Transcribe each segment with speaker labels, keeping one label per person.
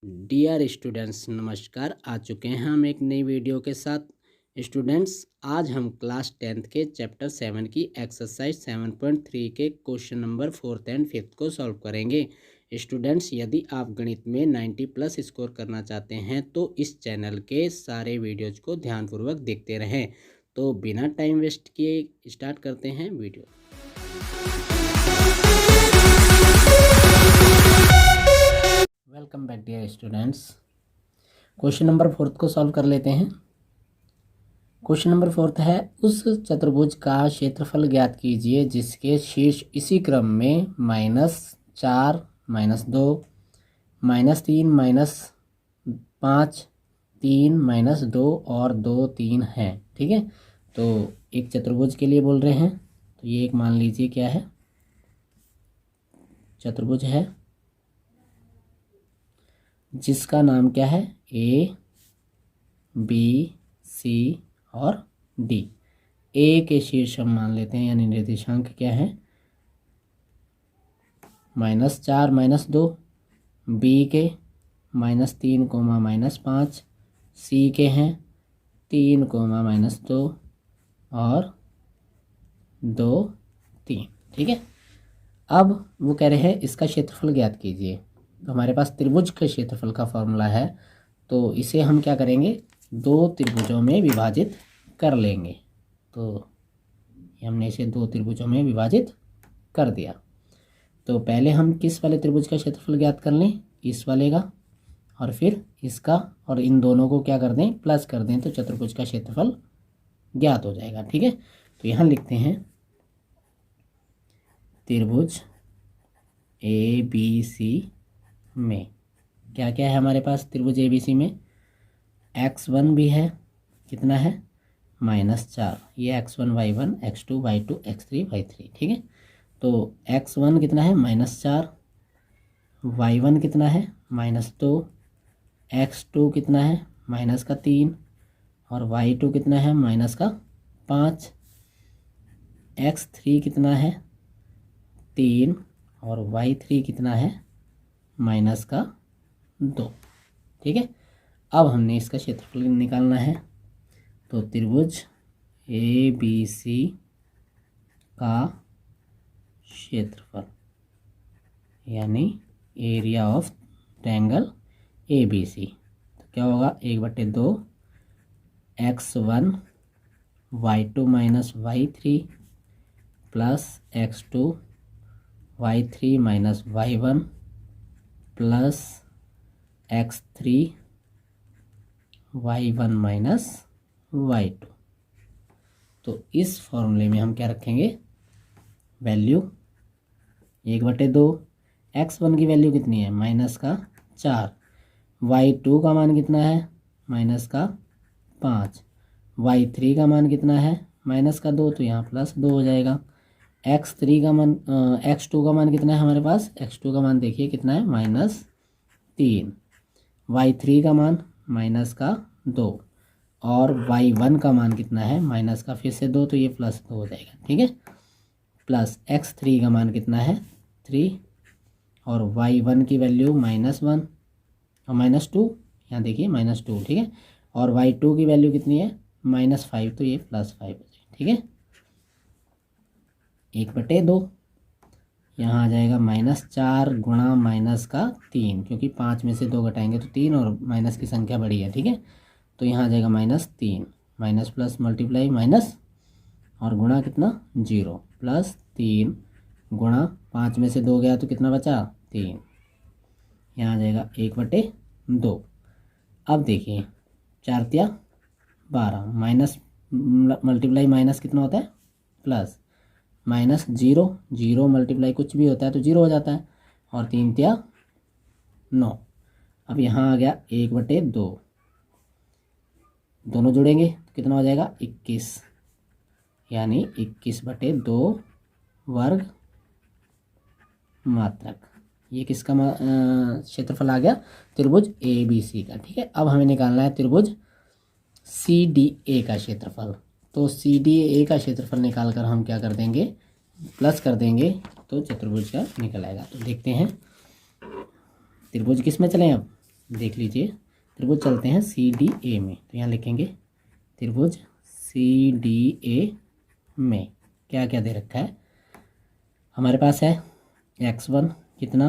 Speaker 1: Dear students, नमस्कार। आ चुके हैं हम एक नई वीडियो के साथ। स्टूडेंट्स, आज हम क्लास 10th के चैप्टर 7 की एक्सरसाइज 7.3 के question number 4th and 5th को सॉल्व करेंगे। स्टूडेंट्स, यदि आप गणित में 90 प्लस स्कोर करना चाहते हैं तो इस चैनल के सारे वीडियोज को ध्यानपूर्वक देखते रहें। तो बिना टाइम वेस्ट किए स्टार्ट करते हैं video. Welcome back dear students. Question number 4th को सॉल्व कर लेते हैं। क्वेश्चन नंबर 4th है, उस चतुर्भुज का क्षेत्रफल ज्ञात कीजिए जिसके शीर्ष इसी क्रम में -4, -2, -3, -5, 3, -2 और 2, 3 है। ठीक है, तो एक चतुर्भुज के लिए बोल रहे हैं। तो ये एक मान लीजिए क्या है, चतुर्भुज है जिसका नाम क्या है, ए, बी, सी और डी। ए के शीर्ष हम मान लेते हैं, यानी निर्देशांक क्या है, -4, -2, बी के -3, -5, सी के हैं 3, -2 और 2, 3। ठीक है, अब वो कह रहे हैं इसका क्षेत्रफल ज्ञात कीजिए। तो हमारे पास त्रिभुज के क्षेत्रफल का फॉर्मूला है, तो इसे हम क्या करेंगे, दो त्रिभुजों में विभाजित कर लेंगे। तो हमने इसे दो त्रिभुजों में विभाजित कर दिया। तो पहले हम किस वाले त्रिभुज का क्षेत्रफल ज्ञात कर लें, इस वाले का, और फिर इसका, और इन दोनों को क्या कर दें, प्लस कर दें, तो चतुर्भुज का क्षेत्रफल ज्ञात हो जाएगा। ठीक है, तो यहाँ लिखते हैं त्रिभुज ए बी सी में क्या क्या है हमारे पास। त्रिभुज ए बी सी में x1 भी है, कितना है, -4। ये x1 y1, x2 y2, x3 y3। ठीक है, तो x1 कितना है, -4, y1 कितना है, -2, x2 कितना है, -3, और y2 कितना है, -5, x3 कितना है, 3, और y3 कितना है, -2। ठीक है, अब हमने इसका क्षेत्रफल निकालना है। तो त्रिभुज ए बी सी का क्षेत्रफल, यानी area of triangle A B C, तो क्या होगा, 1/2 x1 y2 - y3 plus x2 y3 - y1 plus x3 y1 - y2। तो इस फॉर्मूले में हम क्या रखेंगे, वैल्यू 1/2, x1 की वैल्यू कितनी है, -4, y2 का मान कितना है, -5, y3 का मान कितना है, -2, तो यहाँ +2 हो जाएगा। x3 का मान, x2 का मान कितना है हमारे पास, x2 का मान देखिए कितना है, -3, y3 का मान -2, और y1 का मान कितना है, फिर से 2, तो ये +2 हो जाएगा। ठीक है, प्लस x3 का मान कितना है, 3, और y1 की वैल्यू -1 और -2, यहाँ देखिए -2। ठीक है, और y2 की वैल्यू कितनी है, -5, तो ये +5 हो जाएगा। ठीक है, 1/2 यहाँ आ जाएगा, -4 गुणा -3, क्योंकि 5 में से 2 घटाएंगे तो 3, और माइनस की संख्या बड़ी है। ठीक है, तो यहाँ आ जाएगा -3, माइनस प्लस मल्टीप्लाई माइनस, और गुणा कितना, 0, +3 गुणा 5 में से 2 गया तो कितना बचा, 3, यहाँ आ जाएगा 1/2। अब देखिए 4 तिया 12, माइनस मल्टीप्लाई माइनस कितना होता है, प्लस, -0, 0 मल्टीप्लाई कुछ भी होता है तो 0 हो जाता है, और 3 तिया 9। अब यहाँ आ गया 1/2, दोनों जुड़ेंगे तो कितना हो जाएगा, 21, यानी 21/2 वर्ग मात्रक। ये किसका क्षेत्रफल आ गया, त्रिभुज ए बी सी का। ठीक है, अब हमें निकालना है त्रिभुज सी डी ए का क्षेत्रफल। तो सी डी ए का क्षेत्रफल निकाल कर हम क्या कर देंगे, प्लस कर देंगे, तो चतुर्भुज का निकल आएगा। तो देखते हैं त्रिभुज किस में चलें, अब देख लीजिए, त्रिभुज चलते हैं CDA में, तो यहाँ लिखेंगे त्रिभुज CDA में क्या क्या दे रखा है हमारे पास है। x1 कितना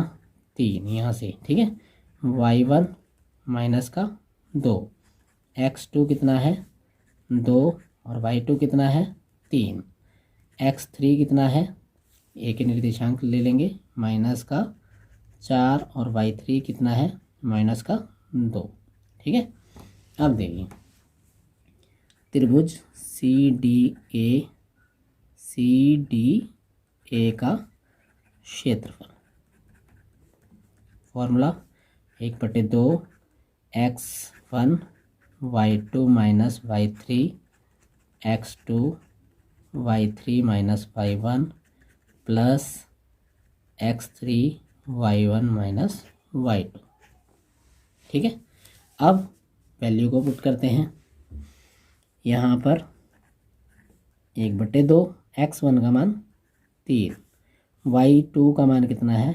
Speaker 1: 3 यहाँ से, ठीक है, y1 माइनस का 2, x2 कितना है 2 और y2 कितना है 3, x3 कितना है, एक निर्देशांक ले लेंगे माइनस का 4 और y3 कितना है माइनस का 2, ठीक है। अब देखिए त्रिभुज CDA का क्षेत्रफल, formula 1/2 x1 y2 minus y3 x2 y3 minus y1 plus x3 y1 minus y2, ठीक है। अब वैल्यू को पुट करते हैं यहाँ पर, 1/2 x1 का मान 3, y2 का मान कितना है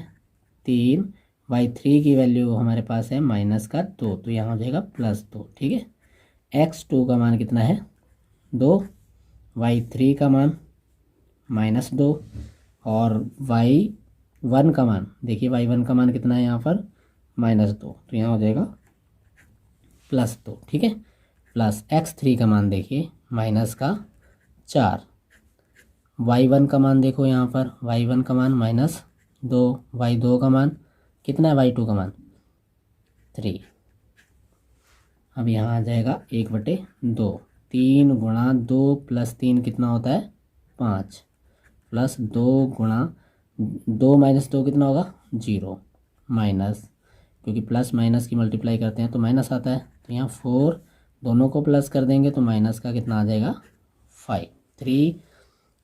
Speaker 1: 3, y3 की वैल्यू हमारे पास है माइनस का 2, तो यहाँ हो जाएगा +2, ठीक है। x2 का मान कितना है 2, y3 का मान -2 और y1 का मान, देखिए y1 का मान कितना है यहाँ पर -2, तो यहाँ हो जाएगा +2, ठीक है। प्लस x3 का मान देखिए माइनस का 4, y1 का मान देखो यहाँ पर, y1 का मान -2, y2 का मान कितना है, y2 का मान 3। अब यहाँ आ जाएगा 1/2, 3 गुणा 2 + 3 कितना होता है 5, प्लस 2 गुणा 2 - 2 कितना होगा 0, माइनस, क्योंकि प्लस माइनस की मल्टीप्लाई करते हैं तो माइनस आता है, तो यहाँ 4 दोनों को प्लस कर देंगे तो माइनस का कितना आ जाएगा 5, 3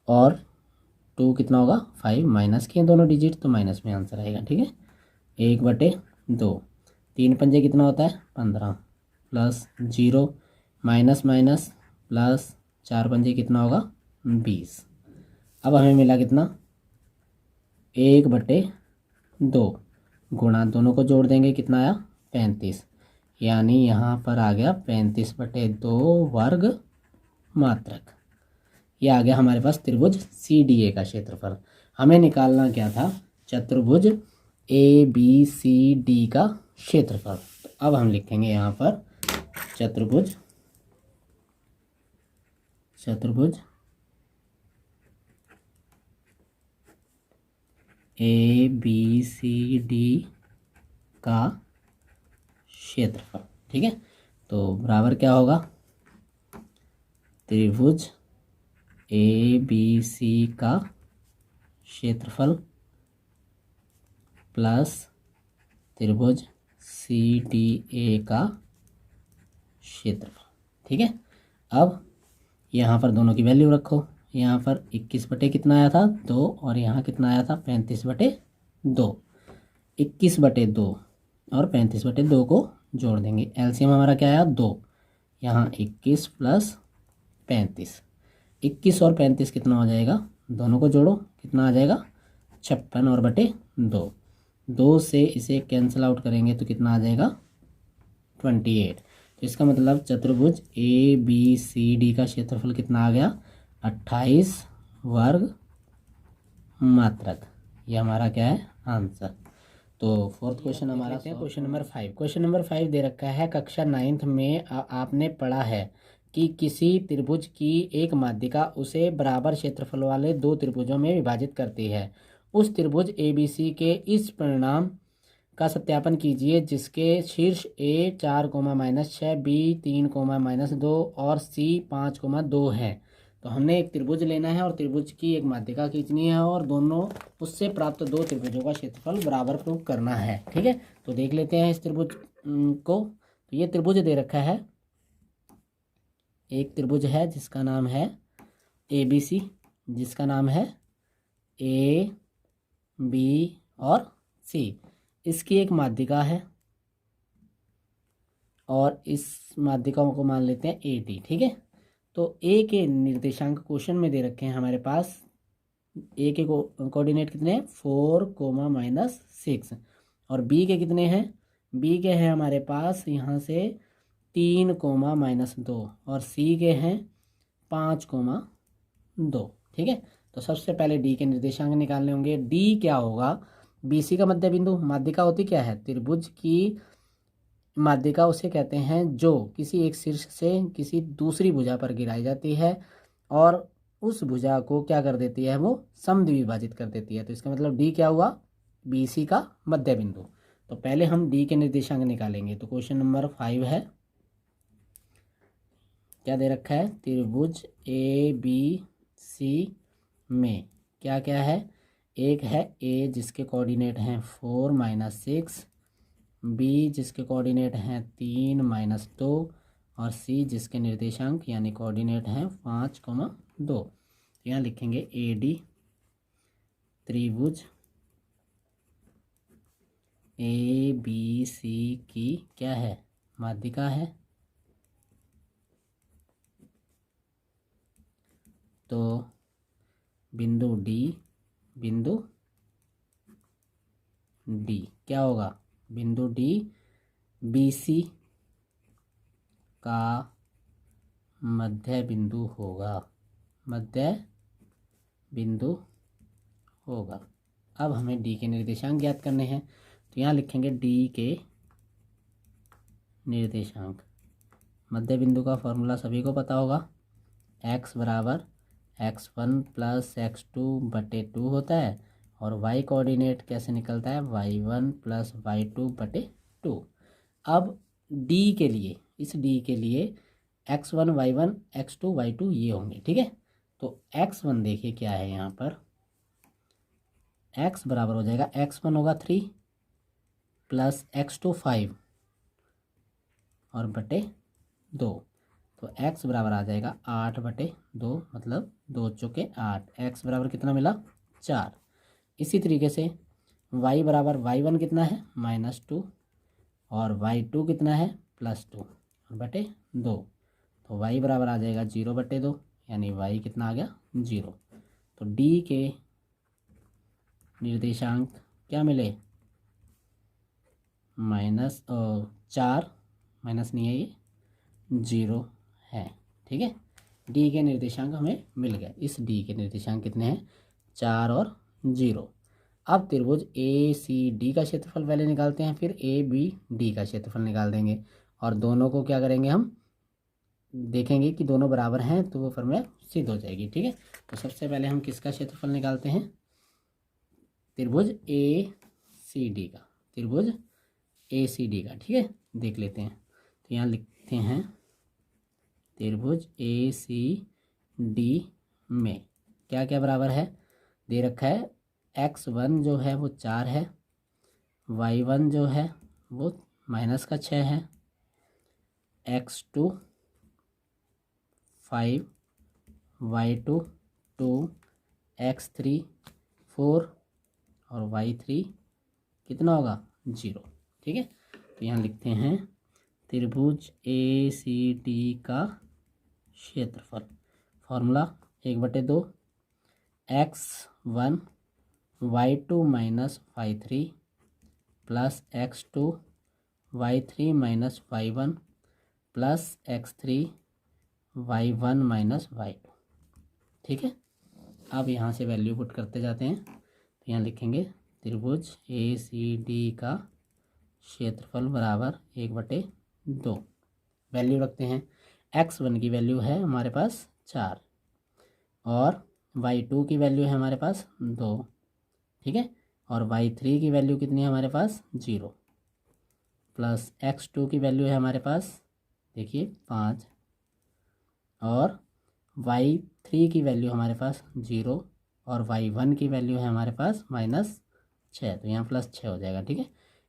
Speaker 1: और 2 कितना होगा 5, माइनस किए दोनों डिजिट तो माइनस में आंसर आएगा, ठीक है। 1/2, 3 पंजे कितना होता है 15, प्लस 0 माइनस माइनस प्लस 4 पंजे कितना होगा 20। अब हमें मिला कितना 1/2 गुणा, दोनों को जोड़ देंगे कितना आया 35, यानी यहाँ पर आ गया 35/2 वर्ग मात्रक। ये आ गया हमारे पास त्रिभुज CDA का क्षेत्रफल। हमें निकालना क्या था, चतुर्भुज ABCD का क्षेत्रफल। तो अब हम लिखेंगे यहाँ पर चतुर्भुज ABCD का क्षेत्रफल, ठीक है। तो बराबर क्या होगा, त्रिभुज ABC का क्षेत्रफल प्लस त्रिभुज CDA का क्षेत्रफल, ठीक है। अब यहाँ पर दोनों की वैल्यू रखो, यहाँ पर 21 कितना आया था 2 और यहाँ कितना आया था 35/2, 21/2 और 35/2 को जोड़ देंगे, एलसीएम हमारा क्या आया 2, यहाँ 21 + 35, 21 और 35 कितना हो जाएगा, दोनों को जोड़ो कितना आ जाएगा 56 और बटे 2, 2 से इसे कैंसिल आउट करेंगे तो कितना आ जाएगा 28। तो इसका मतलब चतुर्भुज ABCD का क्षेत्रफल कितना आ गया 28 वर्ग मात्रक। ये हमारा क्या है आंसर। तो फोर्थ क्वेश्चन हमारा क्वेश्चन नंबर 5। क्वेश्चन नंबर 5 दे रखा है कक्षा 9th में आपने पढ़ा है कि किसी त्रिभुज की एक माध्यिका उसे बराबर क्षेत्रफल वाले दो त्रिभुजों में विभाजित करती है। उस त्रिभुज ABC के इस परिणाम का सत्यापन कीजिए जिसके शीर्ष A 4, -6, B 3, -2 और C 5, 2 है। तो हमने एक त्रिभुज लेना है और त्रिभुज की एक माध्यिका खींचनी है और दोनों उससे प्राप्त दो त्रिभुजों का क्षेत्रफल बराबर प्रूव करना है। ठीक है, तो देख लेते हैं इस त्रिभुज को। तो ये त्रिभुज दे रखा है, एक त्रिभुज है जिसका नाम है ABC, जिसका नाम है A, B और C। इसकी एक माध्यिका है और इस माध्यिका को मान लेते हैं AD। ठीक है, तो A के निर्देशांक क्वेश्चन में दे रखे हैं हमारे पास। A के कोऑर्डिनेट कितने हैं 4, -6 और B के कितने हैं बी के हैं हमारे पास यहाँ से 3, -2 और सी के हैं 5, 2। ठीक है, तो सबसे पहले डी के निर्देशांक निकालने होंगे। डी क्या होगा, बी सी का मध्य बिंदु। माध्यिका होती क्या है, त्रिभुज की माध्यिका उसे कहते हैं जो किसी एक शीर्ष से किसी दूसरी भुजा पर गिराई जाती है और उस भुजा को क्या कर देती है, वो समद्विभाजित कर देती है। तो इसका मतलब डी क्या हुआ, बी सी का मध्य बिंदु। तो पहले हम डी के निर्देशांक निकालेंगे। तो क्वेश्चन नंबर 5 है, क्या दे रखा है, त्रिभुज ए बी सी में क्या क्या है, एक है ए जिसके कोऑर्डिनेट हैं 4, -6, बी जिसके कोऑर्डिनेट हैं 3, -2 और सी जिसके निर्देशांक यानी कोऑर्डिनेट हैं 5, 2। यहाँ लिखेंगे ए डी त्रिभुज ए बी सी की क्या है, माध्यिका है। तो बिंदु डी क्या होगा, बिंदु डी बी सी का मध्य बिंदु होगा, अब हमें डी के निर्देशांक ज्ञात करने हैं। तो यहाँ लिखेंगे डी के निर्देशांक। मध्य बिंदु का फॉर्मूला सभी को पता होगा, x बराबर x1 + x2/2 होता है और y कोऑर्डिनेट कैसे निकलता है, y1 + y2/2। अब d के लिए, इस d के लिए x1 y1 x2 y2 ये होंगे। ठीक है, तो x1 देखिए क्या है, यहाँ पर x बराबर हो जाएगा, x1 होगा 3 + x2 5 और बटे 2। तो x बराबर आ जाएगा 8/2, मतलब 2 चौके 8। x बराबर कितना मिला, 4। इसी तरीके से y बराबर y1 कितना है, -2 और y2 कितना है, +2 और बटे 2। तो y बराबर आ जाएगा 0/2, यानी y कितना आ गया, 0। तो d के निर्देशांक क्या मिले, -4, माइनस नहीं है ये, 0 है। ठीक है, डी के निर्देशांक हमें मिल गए। इस डी के निर्देशांक कितने हैं, 4 और 0। अब त्रिभुज ए सी डी का क्षेत्रफल पहले निकालते हैं, फिर ए बी डी का क्षेत्रफल निकाल देंगे और दोनों को क्या करेंगे, हम देखेंगे कि दोनों बराबर हैं तो वो फॉर्मूला सिद्ध हो जाएगी। ठीक है, तो सबसे पहले हम किसका क्षेत्रफल निकालते हैं, त्रिभुज ए सी डी का, त्रिभुज ए सी डी का। ठीक है, देख लेते हैं। तो यहाँ लिखते हैं त्रिभुज ए सी डी में क्या क्या बराबर है, दे रखा है x1 जो है वो 4 है, y1 जो है वो -6 है, x2 5, y2 2, x3 4 और y3 कितना होगा, 0। ठीक है, तो यहाँ लिखते हैं त्रिभुज ए सी डी का क्षेत्रफल, formula 1/2 x1 y2 - y3 + x2 y3 - y1 + x3 y1 - y2। ठीक है, अब यहाँ से वैल्यू पुट करते जाते हैं। तो यहाँ लिखेंगे त्रिभुज ए सी डी का क्षेत्रफल बराबर 1/2। वैल्यू रखते हैं, x1 की वैल्यू है हमारे पास 4 और y2 की वैल्यू है हमारे पास 2। ठीक है, और y3 की वैल्यू कितनी है हमारे पास, 0 प्लस x2 की वैल्यू है हमारे पास देखिए 5 और y3 की वैल्यू हमारे पास 0 और y1 की वैल्यू है हमारे पास -6, तो यहाँ +6 हो जाएगा। ठीक है,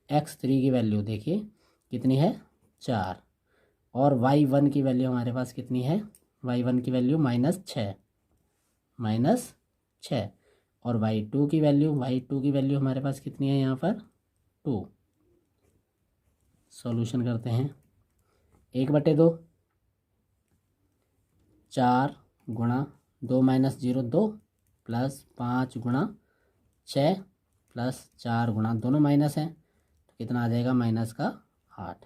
Speaker 1: x3 की वैल्यू देखिए कितनी है, 4 और y1 की वैल्यू हमारे पास कितनी है, y1 की वैल्यू -6 और y2 की वैल्यू हमारे पास कितनी है, यहाँ पर 2। सॉल्यूशन करते हैं, 1/2 4 गुणा 2 - 0 2 प्लस 5 गुणा 6 प्लस 4 गुणा, दोनों माइनस हैं तो कितना आ जाएगा -8।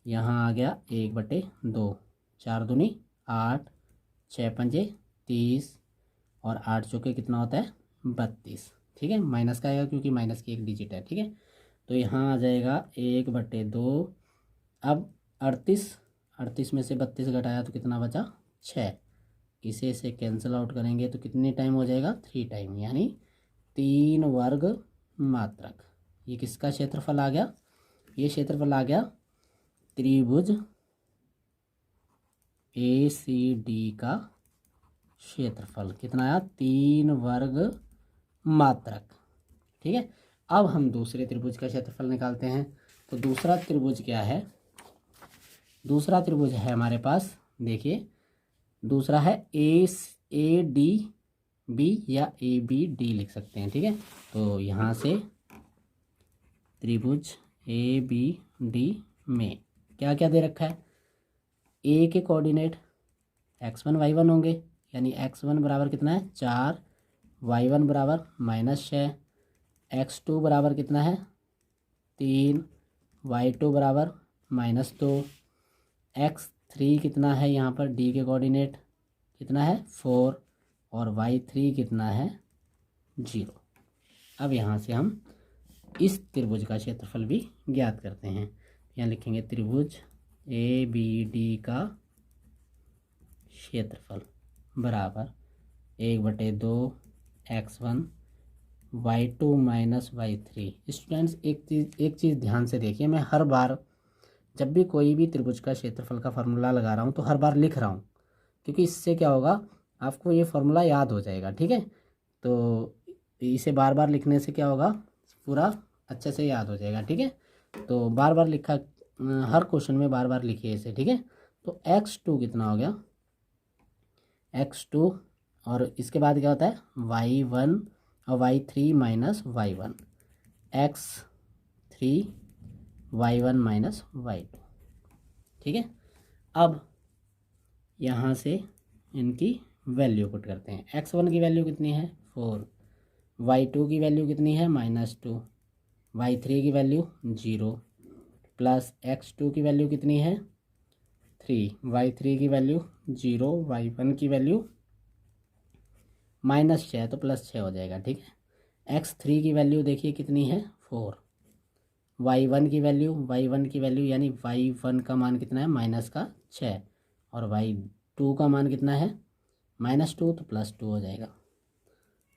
Speaker 1: यहाँ आ गया 1/2, 4 दूनी 8, 6 पंजे 30 और 8 चौके कितना होता है 32। ठीक है, माइनस का आएगा क्योंकि माइनस की एक डिजिट है। ठीक है, तो यहाँ आ जाएगा 1/2। अब 38 में से 32 घटाया तो कितना बचा 6। इसे कैंसिल आउट करेंगे तो कितने टाइम हो जाएगा 3 टाइम, यानी 3 वर्ग मात्रक। ये किसका क्षेत्रफल आ गया, ये क्षेत्रफल आ गया त्रिभुज ACD का क्षेत्रफल। कितना आया 3 वर्ग मात्रक। ठीक है, अब हम दूसरे त्रिभुज का क्षेत्रफल निकालते हैं। तो दूसरा त्रिभुज क्या है, दूसरा त्रिभुज है हमारे पास, देखिए दूसरा है ADB या ABD लिख सकते हैं। ठीक है, तो यहाँ से त्रिभुज ABD में क्या क्या दे रखा है, ए के कोऑर्डिनेट x1 y1 होंगे, यानी x1 बराबर कितना है 4, y1 बराबर -6, x2 बराबर कितना है 3, y2 बराबर -2, x3 कितना है यहाँ पर d के कोऑर्डिनेट कितना है 4 और y3 कितना है 0। अब यहाँ से हम इस त्रिभुज का क्षेत्रफल भी ज्ञात करते हैं। यहाँ लिखेंगे त्रिभुज ABD का क्षेत्रफल बराबर 1/2 x1 y2 - y3। स्टूडेंट्स एक चीज़ ध्यान से देखिए, मैं हर बार जब भी कोई भी त्रिभुज का क्षेत्रफल का फार्मूला लगा रहा हूँ तो हर बार लिख रहा हूँ, क्योंकि इससे क्या होगा आपको ये फार्मूला याद हो जाएगा। ठीक है, तो इसे बार बार लिखने से क्या होगा पूरा अच्छे से याद हो जाएगा। ठीक है, तो बार बार लिखा, हर क्वेश्चन में बार बार लिखिए इसे। ठीक है, तो x2 कितना हो गया x2, और इसके बाद क्या होता है y1 और y3 - y1, x3 y1 - y2। ठीक है, अब यहाँ से इनकी वैल्यू पुट करते हैं। x1 की वैल्यू कितनी है 4, y2 की वैल्यू कितनी है -2, y3 की वैल्यू 0, प्लस x2 की वैल्यू कितनी है 3, y3 की वैल्यू 0, y1 की वैल्यू -6 तो +6 हो जाएगा। ठीक है, x3 की वैल्यू देखिए कितनी है 4, y1 की वैल्यू यानी y1 का मान कितना है -6 और y2 का मान कितना है -2 तो +2 हो जाएगा।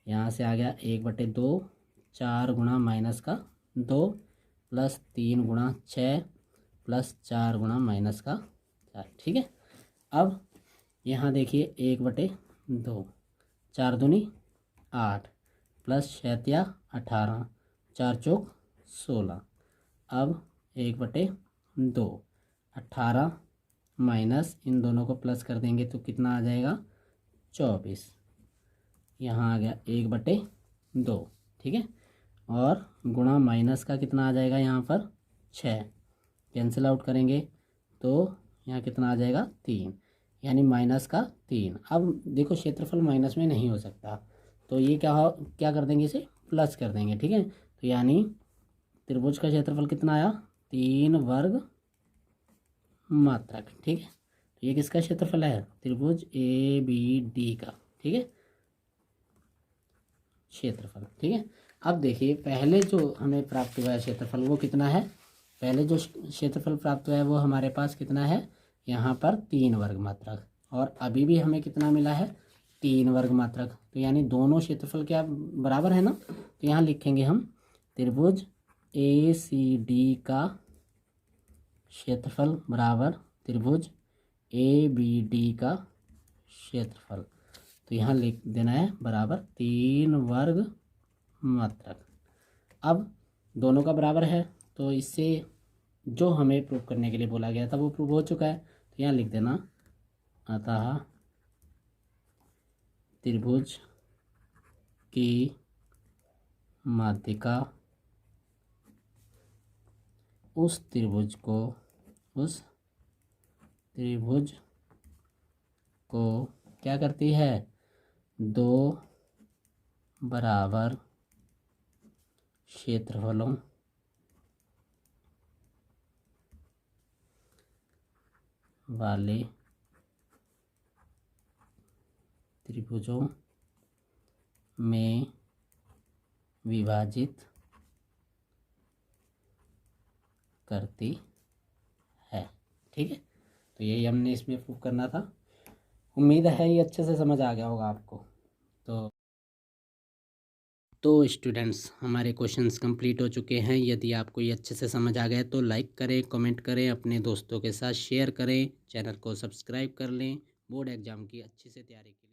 Speaker 1: यहाँ से आ गया 1/2, 4 गुणा -2 प्लस 3 गुणा 6 प्लस 4 गुणा -4। ठीक है, अब यहाँ देखिए 1/2, 4 दूनी 8 प्लस 6 18, 4 चौक 16। अब 1/2, 18 माइनस इन दोनों को प्लस कर देंगे तो कितना आ जाएगा 24। यहाँ आ गया 1/2। ठीक है, और गुणा माइनस का कितना आ जाएगा यहाँ पर 6, कैंसिल आउट करेंगे तो यहाँ कितना आ जाएगा 3, यानी -3। अब देखो क्षेत्रफल माइनस में नहीं हो सकता, तो ये क्या कर देंगे इसे प्लस कर देंगे। ठीक है, तो यानी त्रिभुज का क्षेत्रफल कितना आया 3 वर्ग मात्रक। ठीक है, तो ये किसका क्षेत्रफल है त्रिभुज ABD का। ठीक है, क्षेत्रफल। ठीक है, अब देखिए पहले जो हमें प्राप्त हुआ है क्षेत्रफल वो कितना है, पहले जो क्षेत्रफल प्राप्त हुआ है वो हमारे पास कितना है यहाँ पर 3 वर्ग मात्रक, और अभी भी हमें कितना मिला है 3 वर्ग मात्रक। तो यानी दोनों क्षेत्रफल क्या बराबर है ना, तो यहाँ लिखेंगे हम त्रिभुज ACD का क्षेत्रफल बराबर त्रिभुज ABD का क्षेत्रफल। तो यहाँ लिख देना है बराबर 3 वर्ग मात्रक। अब दोनों का बराबर है तो इससे जो हमें प्रूव करने के लिए बोला गया था वो प्रूव हो चुका है। तो यहाँ लिख देना अतः त्रिभुज की माध्यिका उस त्रिभुज को क्या करती है, 2 बराबर क्षेत्रफलों वाले त्रिभुजों में विभाजित करती है। ठीक है, तो यही हमने इसमें प्रूव करना था। उम्मीद है ये अच्छे से समझ आ गया होगा आपको। तो स्टूडेंट्स, हमारे क्वेश्चंस कंप्लीट हो चुके हैं। यदि आपको ये अच्छे से समझ आ गया तो लाइक करें, कमेंट करें, अपने दोस्तों के साथ शेयर करें, चैनल को सब्सक्राइब कर लें। बोर्ड एग्ज़ाम की अच्छी से तैयारी के लिए।